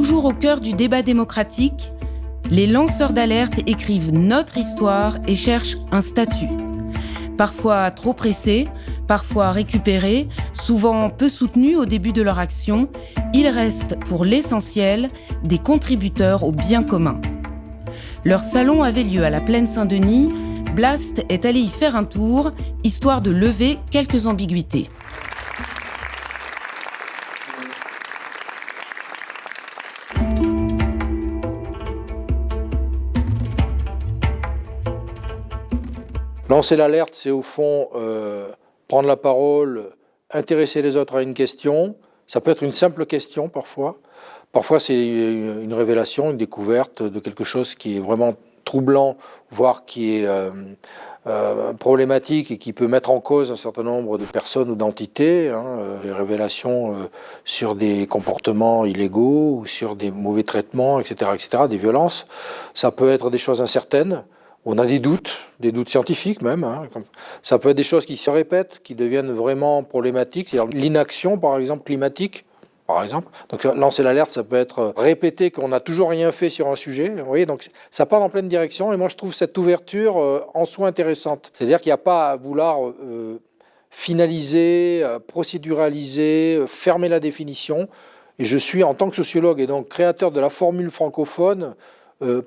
toujours au cœur du débat démocratique, les lanceurs d'alerte écrivent notre histoire et cherchent un statut. Parfois trop pressés, parfois récupérés, souvent peu soutenus au début de leur action, ils restent pour l'essentiel des contributeurs au bien commun. Leur salon avait lieu à la Plaine Saint-Denis. Blast est allé y faire un tour, histoire de lever quelques ambiguïtés. Lancer l'alerte, c'est au fond prendre la parole, intéresser les autres à une question. Ça peut être une simple question parfois. Parfois, c'est une révélation, une découverte de quelque chose qui est vraiment troublant, voire qui est problématique et qui peut mettre en cause un certain nombre de personnes ou d'entités. Les révélations sur des comportements illégaux ou sur des mauvais traitements, etc., des violences. Ça peut être des choses incertaines. On a des doutes scientifiques même. Ça peut être des choses qui se répètent, qui deviennent vraiment problématiques. C'est-à-dire l'inaction, par exemple, climatique. Par exemple. Donc lancer l'alerte, ça peut être répéter qu'on n'a toujours rien fait sur un sujet. Vous voyez, donc ça part dans pleine direction. Et moi, je trouve cette ouverture en soi intéressante. C'est-à-dire qu'il n'y a pas à vouloir finaliser, procéduraliser, fermer la définition. Et je suis, en tant que sociologue et donc créateur de la formule francophone,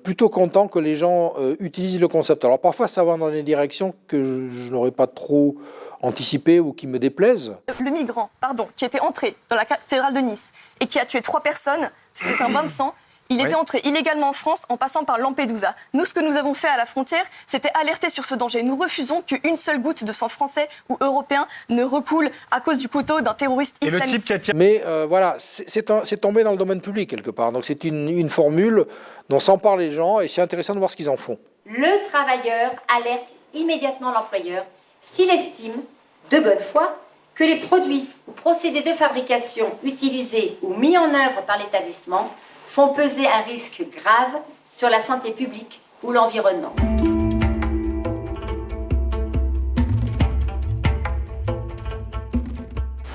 plutôt content que les gens utilisent le concept. Alors parfois, ça va dans des directions que je n'aurais pas trop anticipées ou qui me déplaisent. Le migrant, qui était entré dans la cathédrale de Nice et qui a tué 3 personnes, c'était un bain de sang. Il était entré illégalement en France en passant par Lampedusa. Nous, ce que nous avons fait à la frontière, c'était alerter sur ce danger. Nous refusons qu'une seule goutte de sang français ou européen ne recoule à cause du couteau d'un terroriste islamiste. Mais voilà, c'est tombé dans le domaine public quelque part. Donc c'est une formule dont s'emparent les gens et c'est intéressant de voir ce qu'ils en font. Le travailleur alerte immédiatement l'employeur s'il estime, de bonne foi, que les produits ou procédés de fabrication utilisés ou mis en œuvre par l'établissement font peser un risque grave sur la santé publique ou l'environnement.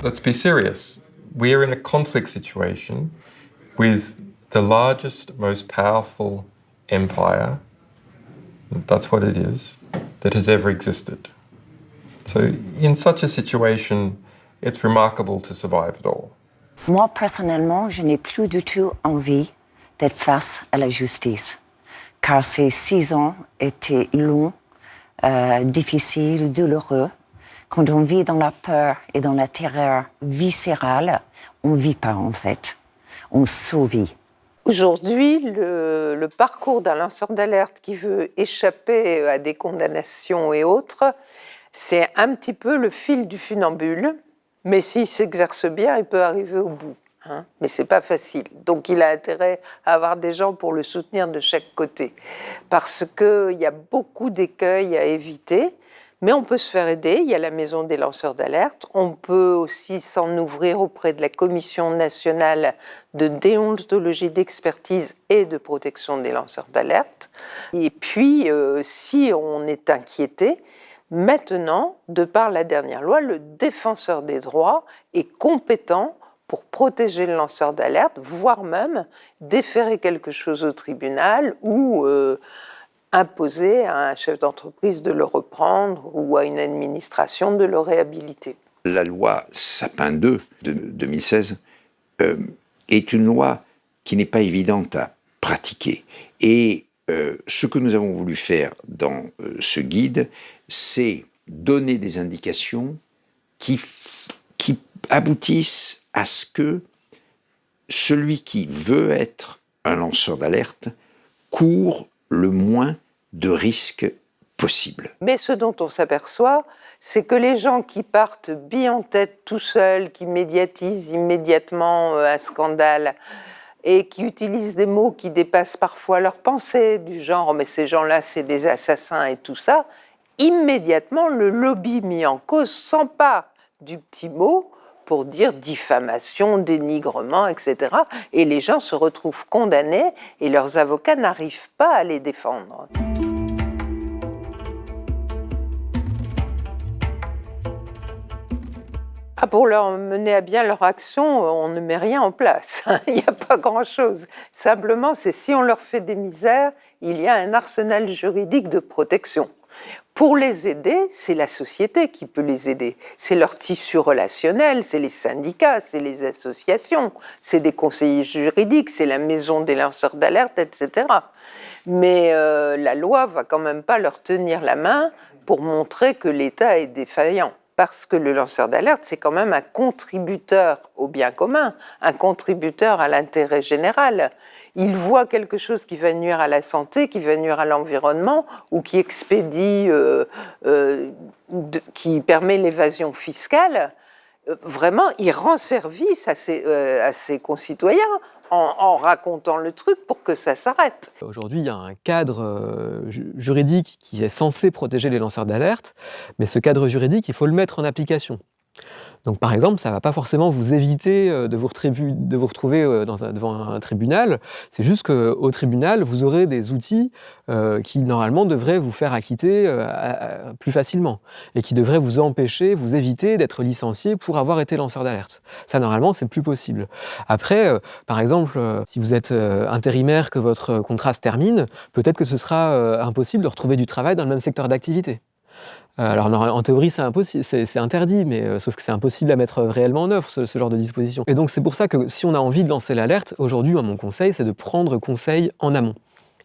Let's be serious. We are in a conflict situation with the largest, most powerful empire, that's what it is, that has ever existed. So in such a situation, it's remarkable to survive it all. Moi, personnellement, je n'ai plus du tout envie d'être face à la justice, car ces 6 ans étaient longs, difficiles, douloureux. Quand on vit dans la peur et dans la terreur viscérale, on ne vit pas en fait, on survit. Aujourd'hui, le parcours d'un lanceur d'alerte qui veut échapper à des condamnations et autres, c'est un petit peu le fil du funambule. Mais s'il s'exerce bien, il peut arriver au bout. Mais ce n'est pas facile. Donc il a intérêt à avoir des gens pour le soutenir de chaque côté. Parce qu'il y a beaucoup d'écueils à éviter. Mais on peut se faire aider. Il y a la maison des lanceurs d'alerte. On peut aussi s'en ouvrir auprès de la Commission nationale de déontologie, d'expertise et de protection des lanceurs d'alerte. Et puis, si on est inquiété, maintenant, de par la dernière loi, le défenseur des droits est compétent pour protéger le lanceur d'alerte, voire même déférer quelque chose au tribunal ou imposer à un chef d'entreprise de le reprendre ou à une administration de le réhabiliter. La loi Sapin 2 de 2016 est une loi qui n'est pas évidente à pratiquer. Et ce que nous avons voulu faire dans ce guide, c'est donner des indications qui aboutissent à ce que celui qui veut être un lanceur d'alerte court le moins de risques possible. Mais ce dont on s'aperçoit, c'est que les gens qui partent bille en tête tout seuls, qui médiatisent immédiatement un scandale et qui utilisent des mots qui dépassent parfois leurs pensées, du genre « mais ces gens-là, c'est des assassins » et tout ça, immédiatement, le lobby mis en cause s'empare du petit mot pour dire diffamation, dénigrement, etc. Et les gens se retrouvent condamnés et leurs avocats n'arrivent pas à les défendre. Pour leur mener à bien leur action, on ne met rien en place. Il n'y a pas grand-chose. Simplement, c'est si on leur fait des misères, il y a un arsenal juridique de protection. Pour les aider, c'est la société qui peut les aider. C'est leur tissu relationnel, c'est les syndicats, c'est les associations, c'est des conseillers juridiques, c'est la maison des lanceurs d'alerte, etc. Mais la loi va quand même pas leur tenir la main pour montrer que l'État est défaillant. Parce que le lanceur d'alerte, c'est quand même un contributeur au bien commun, un contributeur à l'intérêt général. Il voit quelque chose qui va nuire à la santé, qui va nuire à l'environnement, ou qui expédie, qui permet l'évasion fiscale. Vraiment, il rend service à ses concitoyens en racontant le truc pour que ça s'arrête. Aujourd'hui, il y a un cadre juridique qui est censé protéger les lanceurs d'alerte, mais ce cadre juridique, il faut le mettre en application. Donc, par exemple, ça ne va pas forcément vous éviter de vous retrouver devant un tribunal. C'est juste qu'au tribunal, vous aurez des outils qui, normalement, devraient vous faire acquitter plus facilement et qui devraient vous empêcher, vous éviter d'être licencié pour avoir été lanceur d'alerte. Ça, normalement, c'est plus possible. Après, par exemple, si vous êtes intérimaire, que votre contrat se termine, peut-être que ce sera impossible de retrouver du travail dans le même secteur d'activité. Alors en théorie c'est impossible, c'est interdit, mais sauf que c'est impossible à mettre réellement en œuvre ce genre de disposition. Et donc c'est pour ça que si on a envie de lancer l'alerte, aujourd'hui mon conseil c'est de prendre conseil en amont.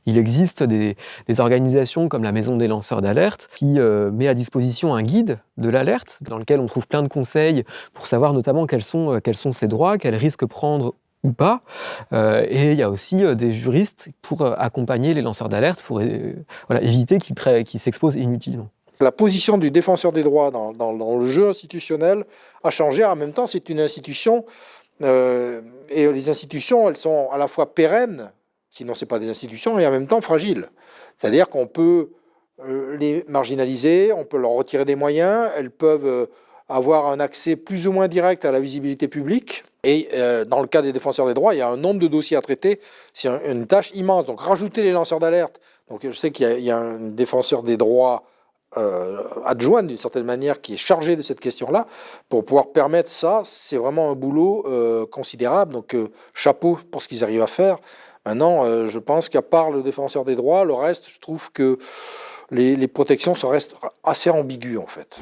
Il existe des organisations comme la Maison des lanceurs d'alerte qui met à disposition un guide de l'alerte dans lequel on trouve plein de conseils pour savoir notamment quels sont ses droits, quels risques prendre ou pas. Et il y a aussi des juristes pour accompagner les lanceurs d'alerte pour éviter qu'ils s'exposent inutilement. La position du défenseur des droits dans le jeu institutionnel a changé. En même temps, c'est une institution, et les institutions, elles sont à la fois pérennes, sinon ce n'est pas des institutions, et en même temps fragiles. C'est-à-dire qu'on peut les marginaliser, on peut leur retirer des moyens, elles peuvent avoir un accès plus ou moins direct à la visibilité publique. Et dans le cas des défenseurs des droits, il y a un nombre de dossiers à traiter, c'est une tâche immense. Donc rajouter les lanceurs d'alerte, donc je sais qu'il y a un défenseur des droits adjoint d'une certaine manière qui est chargé de cette question-là, pour pouvoir permettre ça, c'est vraiment un boulot considérable, donc chapeau pour ce qu'ils arrivent à faire. Maintenant, je pense qu'à part le défenseur des droits, le reste, je trouve que les protections restent assez ambiguës en fait.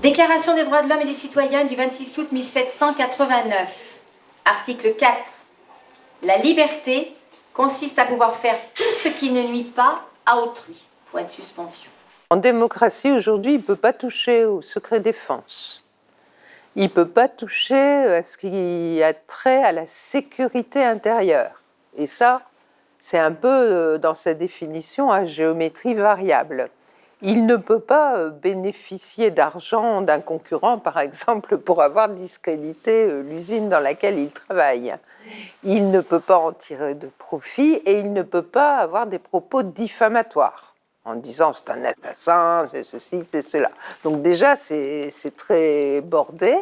Déclaration des droits de l'homme et des citoyens du 26 août 1789, article 4. La liberté consiste à pouvoir faire tout ce qui ne nuit pas à autrui. Point de suspension. En démocratie, aujourd'hui, il ne peut pas toucher au secret défense. Il ne peut pas toucher à ce qui a trait à la sécurité intérieure. Et ça, c'est un peu dans sa définition à géométrie variable. Il ne peut pas bénéficier d'argent d'un concurrent, par exemple, pour avoir discrédité l'usine dans laquelle il travaille. Il ne peut pas en tirer de profit et il ne peut pas avoir des propos diffamatoires en disant c'est un assassin, c'est ceci, c'est cela. Donc déjà, c'est très bordé.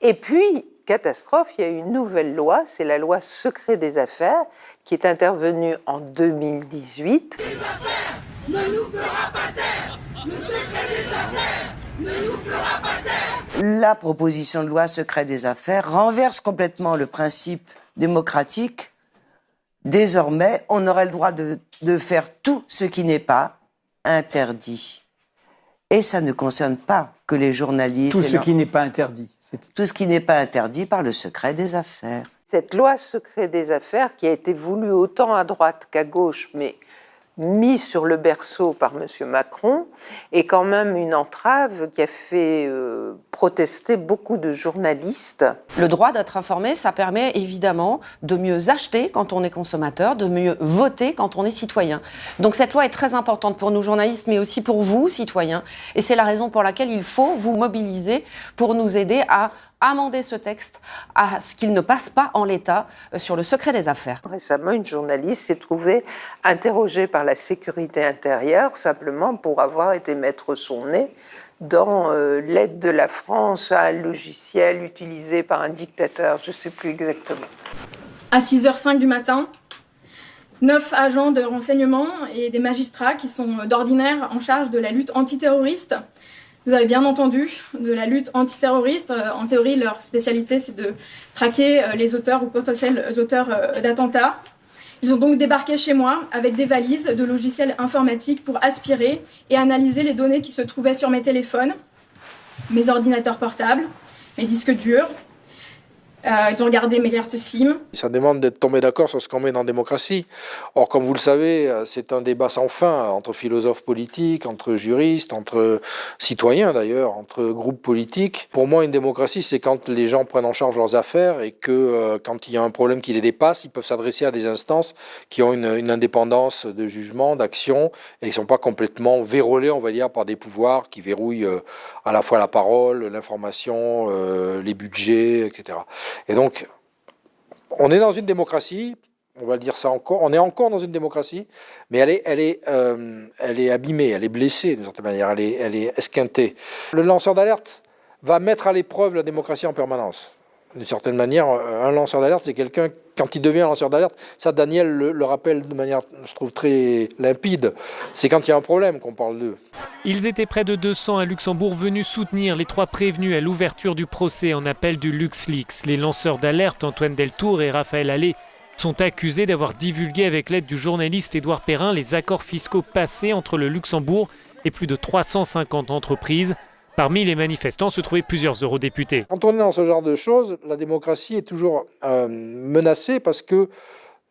Et puis, catastrophe, il y a une nouvelle loi, c'est la loi secret des affaires, qui est intervenue en 2018. Les affaires ne nous fera pas taire. Le secret des affaires ne nous fera pas taire. La proposition de loi secret des affaires renverse complètement le principe démocratique. Désormais, on aurait le droit de faire tout ce qui n'est pas interdit. Et ça ne concerne pas que les journalistes. Tout ce qui n'est pas interdit. Tout ce qui n'est pas interdit par le secret des affaires. Cette loi secret des affaires, qui a été voulue autant à droite qu'à gauche, mais mise sur le berceau par M. Macron, est quand même une entrave qui a fait protester beaucoup de journalistes. Le droit d'être informé, ça permet évidemment de mieux acheter quand on est consommateur, de mieux voter quand on est citoyen. Donc cette loi est très importante pour nous journalistes, mais aussi pour vous, citoyens. Et c'est la raison pour laquelle il faut vous mobiliser pour nous aider à amender ce texte à ce qu'il ne passe pas en l'état sur le secret des affaires. Récemment, une journaliste s'est trouvée interrogée par la sécurité intérieure simplement pour avoir été mettre son nez dans l'aide de la France à un logiciel utilisé par un dictateur, je ne sais plus exactement. À 6h05 du matin, 9 agents de renseignement et des magistrats qui sont d'ordinaire en charge de la lutte antiterroriste. Vous avez bien entendu, de la lutte antiterroriste. En théorie, leur spécialité, c'est de traquer les auteurs ou potentiels auteurs d'attentats. Ils ont donc débarqué chez moi avec des valises de logiciels informatiques pour aspirer et analyser les données qui se trouvaient sur mes téléphones, mes ordinateurs portables, mes disques durs. Ils ont regardé mes cartes SIM. Ça demande d'être tombé d'accord sur ce qu'on met dans la démocratie. Or, comme vous le savez, c'est un débat sans fin entre philosophes politiques, entre juristes, entre citoyens d'ailleurs, entre groupes politiques. Pour moi, une démocratie, c'est quand les gens prennent en charge leurs affaires et que quand il y a un problème qui les dépasse, ils peuvent s'adresser à des instances qui ont une indépendance de jugement, d'action, et ils ne sont pas complètement vérolés, on va dire, par des pouvoirs qui verrouillent à la fois la parole, l'information, les budgets, etc. Et donc, on est dans une démocratie, on va le dire ça encore, on est encore dans une démocratie, mais elle est abîmée, elle est blessée d'une certaine manière, elle est esquintée. Le lanceur d'alerte va mettre à l'épreuve la démocratie en permanence. D'une certaine manière, un lanceur d'alerte, c'est quelqu'un, quand il devient un lanceur d'alerte, ça Daniel le rappelle de manière, je trouve, très limpide, c'est quand il y a un problème qu'on parle d'eux. Ils étaient près de 200 à Luxembourg venus soutenir les 3 prévenus à l'ouverture du procès en appel du LuxLeaks. Les lanceurs d'alerte, Antoine Deltour et Raphaël Allais, sont accusés d'avoir divulgué avec l'aide du journaliste Édouard Perrin les accords fiscaux passés entre le Luxembourg et plus de 350 entreprises. Parmi les manifestants se trouvaient plusieurs eurodéputés. Quand on est dans ce genre de choses, la démocratie est toujours menacée parce qu'il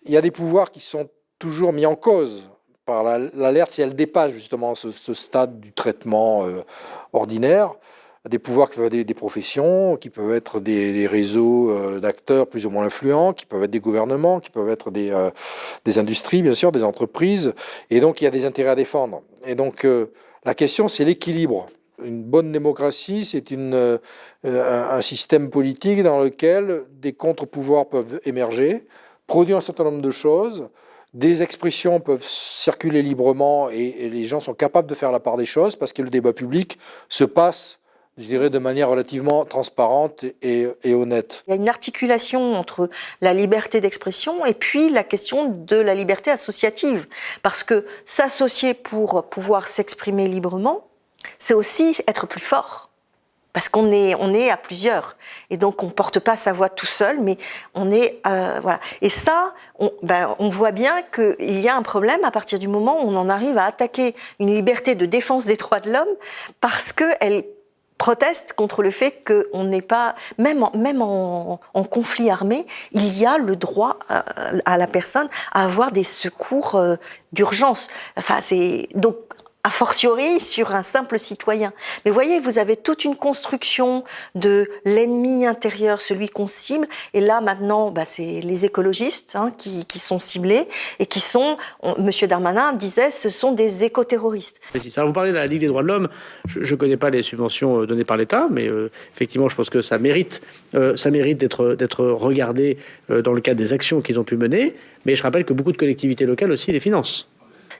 y a des pouvoirs qui sont toujours mis en cause par l'alerte si elle dépasse justement ce stade du traitement ordinaire. Des pouvoirs qui peuvent être des professions, qui peuvent être des réseaux d'acteurs plus ou moins influents, qui peuvent être des gouvernements, qui peuvent être des industries, bien sûr, des entreprises. Et donc, il y a des intérêts à défendre. Et donc, la question, c'est l'équilibre. Une bonne démocratie, c'est un système politique dans lequel des contre-pouvoirs peuvent émerger, produire un certain nombre de choses, des expressions peuvent circuler librement et les gens sont capables de faire la part des choses parce que le débat public se passe, je dirais, de manière relativement transparente et honnête. Il y a une articulation entre la liberté d'expression et puis la question de la liberté associative. Parce que s'associer pour pouvoir s'exprimer librement, c'est aussi être plus fort. Parce qu'on est à plusieurs. Et donc, on ne porte pas sa voix tout seul, mais on est... voilà. Et ça, on voit bien qu'il y a un problème à partir du moment où on en arrive à attaquer une liberté de défense des droits de l'homme parce qu'elle proteste contre le fait qu'on n'est pas... Même en conflit armé, il y a le droit à la personne à avoir des secours d'urgence. Enfin, donc, a fortiori sur un simple citoyen. Mais voyez, vous avez toute une construction de l'ennemi intérieur, celui qu'on cible, et là maintenant, c'est les écologistes qui sont ciblés, et qui sont, Monsieur Darmanin disait, ce sont des écoterroristes. Alors vous parlez de la Ligue des droits de l'homme, je ne connais pas les subventions données par l'État, mais effectivement je pense que ça mérite d'être regardé dans le cadre des actions qu'ils ont pu mener, mais je rappelle que beaucoup de collectivités locales aussi les financent.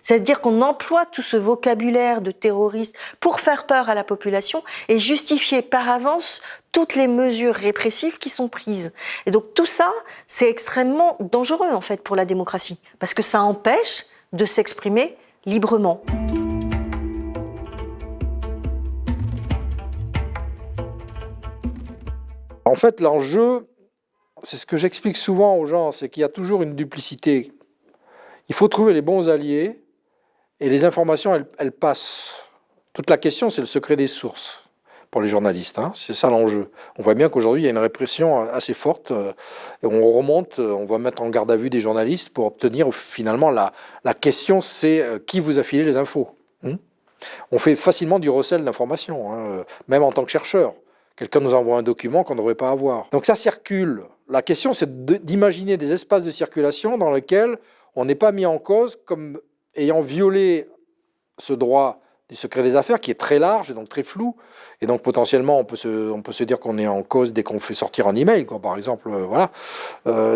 C'est-à-dire qu'on emploie tout ce vocabulaire de terroriste pour faire peur à la population et justifier par avance toutes les mesures répressives qui sont prises. Et donc tout ça, c'est extrêmement dangereux en fait pour la démocratie, parce que ça empêche de s'exprimer librement. En fait, l'enjeu, c'est ce que j'explique souvent aux gens, c'est qu'il y a toujours une duplicité. Il faut trouver les bons alliés. Et les informations, elles passent. Toute la question, c'est le secret des sources pour les journalistes. C'est ça l'enjeu. On voit bien qu'aujourd'hui, il y a une répression assez forte. Et on remonte, on va mettre en garde à vue des journalistes pour obtenir finalement la question, c'est qui vous a filé les infos. On fait facilement du recel d'informations, même en tant que chercheur. Quelqu'un nous envoie un document qu'on ne devrait pas avoir. Donc ça circule. La question, c'est d'imaginer des espaces de circulation dans lesquels on n'est pas mis en cause comme ayant violé ce droit du secret des affaires qui est très large et donc très flou. Et donc potentiellement, on peut se dire qu'on est en cause dès qu'on fait sortir un email, par exemple. Voilà.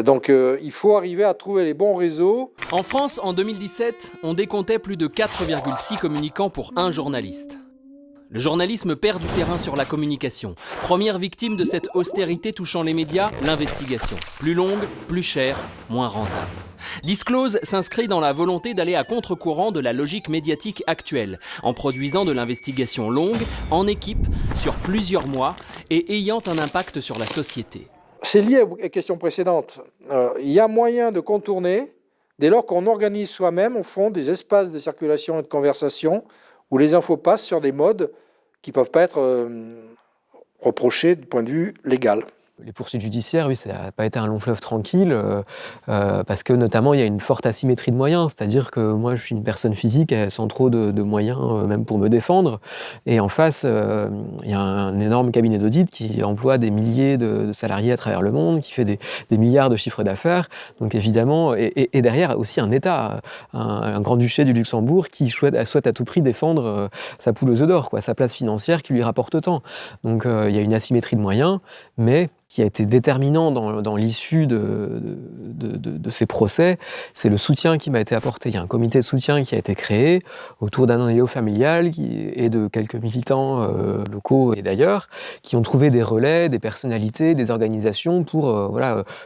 Donc il faut arriver à trouver les bons réseaux. En France, en 2017, on décomptait plus de 4,6 communicants pour un journaliste. Le journalisme perd du terrain sur la communication. Première victime de cette austérité touchant les médias, l'investigation. Plus longue, plus chère, moins rentable. Disclose s'inscrit dans la volonté d'aller à contre-courant de la logique médiatique actuelle, en produisant de l'investigation longue, en équipe, sur plusieurs mois, et ayant un impact sur la société. C'est lié aux questions précédentes. Il y a moyen de contourner, dès lors qu'on organise soi-même, au fond, des espaces de circulation et de conversation, où les infos passent sur des modes qui ne peuvent pas être reprochés du point de vue légal. Les poursuites judiciaires, oui, ça n'a pas été un long fleuve tranquille, parce que notamment il y a une forte asymétrie de moyens, c'est-à-dire que moi je suis une personne physique sans trop de moyens même pour me défendre, et en face il y a un énorme cabinet d'audit qui emploie des milliers de salariés à travers le monde, qui fait des milliards de chiffres d'affaires, donc évidemment, et derrière aussi un État, un grand-duché du Luxembourg qui souhaite à tout prix défendre sa poule aux œufs d'or, sa place financière qui lui rapporte tant. Donc il y a une asymétrie de moyens, mais qui a été déterminant dans l'issue de ces procès, c'est le soutien qui m'a été apporté. Il y a un comité de soutien qui a été créé autour d'un noyau familial et de quelques militants locaux et d'ailleurs, qui ont trouvé des relais, des personnalités, des organisations pour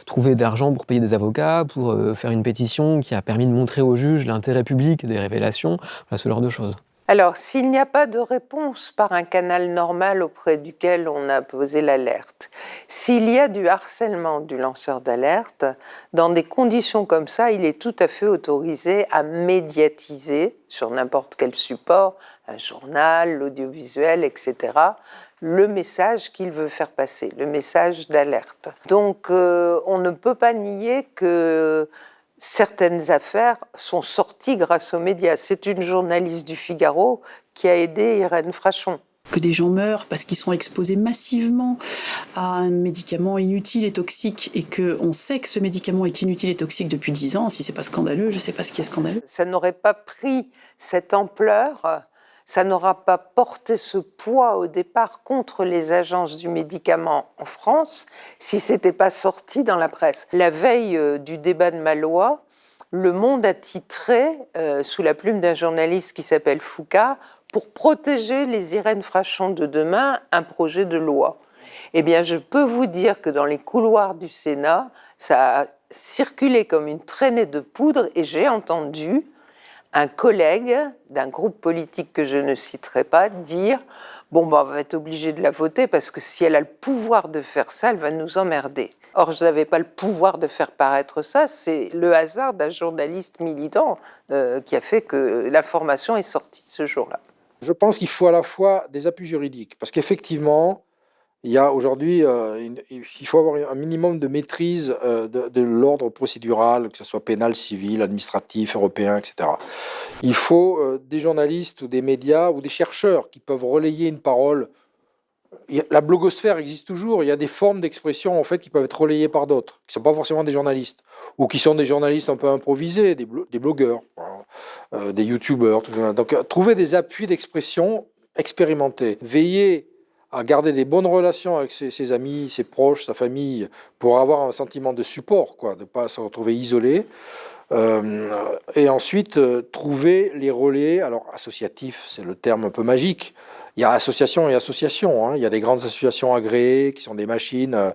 trouver de l'argent pour payer des avocats, pour faire une pétition qui a permis de montrer aux juges l'intérêt public des révélations, ce genre de choses. Alors, s'il n'y a pas de réponse par un canal normal auprès duquel on a posé l'alerte, s'il y a du harcèlement du lanceur d'alerte, dans des conditions comme ça, il est tout à fait autorisé à médiatiser sur n'importe quel support, un journal, l'audiovisuel, etc., le message qu'il veut faire passer, le message d'alerte. Donc, on ne peut pas nier que certaines affaires sont sorties grâce aux médias. C'est une journaliste du Figaro qui a aidé Irène Frachon. Que des gens meurent parce qu'ils sont exposés massivement à un médicament inutile et toxique et qu'on sait que ce médicament est inutile et toxique depuis 10 ans, si c'est pas scandaleux, je ne sais pas ce qui est scandaleux. Ça n'aurait pas pris cette ampleur, ça n'aura pas porté ce poids au départ contre les agences du médicament en France si ce n'était pas sorti dans la presse. La veille du débat de Maaloa, Le Monde a titré, sous la plume d'un journaliste qui s'appelle Foucault, pour protéger les Irène Frachon de demain, un projet de loi. Eh bien, je peux vous dire que dans les couloirs du Sénat, ça a circulé comme une traînée de poudre et j'ai entendu un collègue d'un groupe politique que je ne citerai pas dire « Bon, on va être obligé de la voter parce que si elle a le pouvoir de faire ça, elle va nous emmerder. » Or, je n'avais pas le pouvoir de faire paraître ça, c'est le hasard d'un journaliste militant qui a fait que l'information est sortie ce jour-là. Je pense qu'il faut à la fois des appuis juridiques, parce qu'effectivement, il y a aujourd'hui, il faut avoir un minimum de maîtrise de l'ordre procédural, que ce soit pénal, civil, administratif, européen, etc. Il faut des journalistes ou des médias ou des chercheurs qui peuvent relayer une parole. La blogosphère existe toujours, il y a des formes d'expression en fait, qui peuvent être relayées par d'autres, qui ne sont pas forcément des journalistes, ou qui sont des journalistes un peu improvisés, des blogueurs, des youtubeurs. Tout ça. Donc trouver des appuis d'expression expérimentés, veiller à garder des bonnes relations avec ses amis, ses proches, sa famille, pour avoir un sentiment de support, de ne pas se retrouver isolé. Et ensuite, trouver les relais, alors associatifs, c'est le terme un peu magique. Il y a association et association. Il y a des grandes associations agréées qui sont des machines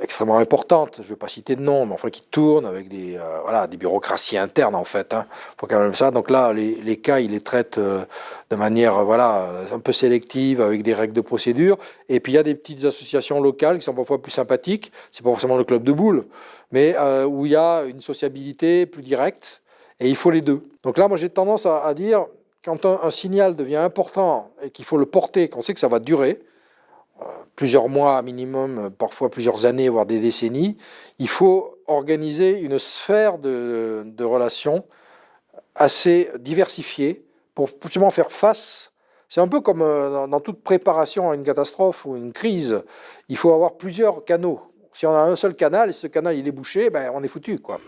extrêmement importantes. Je ne vais pas citer de nom, mais enfin qui tournent avec des bureaucraties internes en fait. Faut quand même ça. Donc là, les cas, ils les traitent de manière un peu sélective avec des règles de procédure. Et puis il y a des petites associations locales qui sont parfois plus sympathiques. C'est pas forcément le club de boules, mais où il y a une sociabilité plus directe. Et il faut les deux. Donc là, moi j'ai tendance à dire quand un signal devient important et qu'il faut le porter, qu'on sait que ça va durer, plusieurs mois minimum, parfois plusieurs années, voire des décennies, il faut organiser une sphère de relations assez diversifiée pour justement faire face. C'est un peu comme dans toute préparation à une catastrophe ou une crise, il faut avoir plusieurs canaux. Si on a un seul canal et ce canal il est bouché, on est foutu, quoi.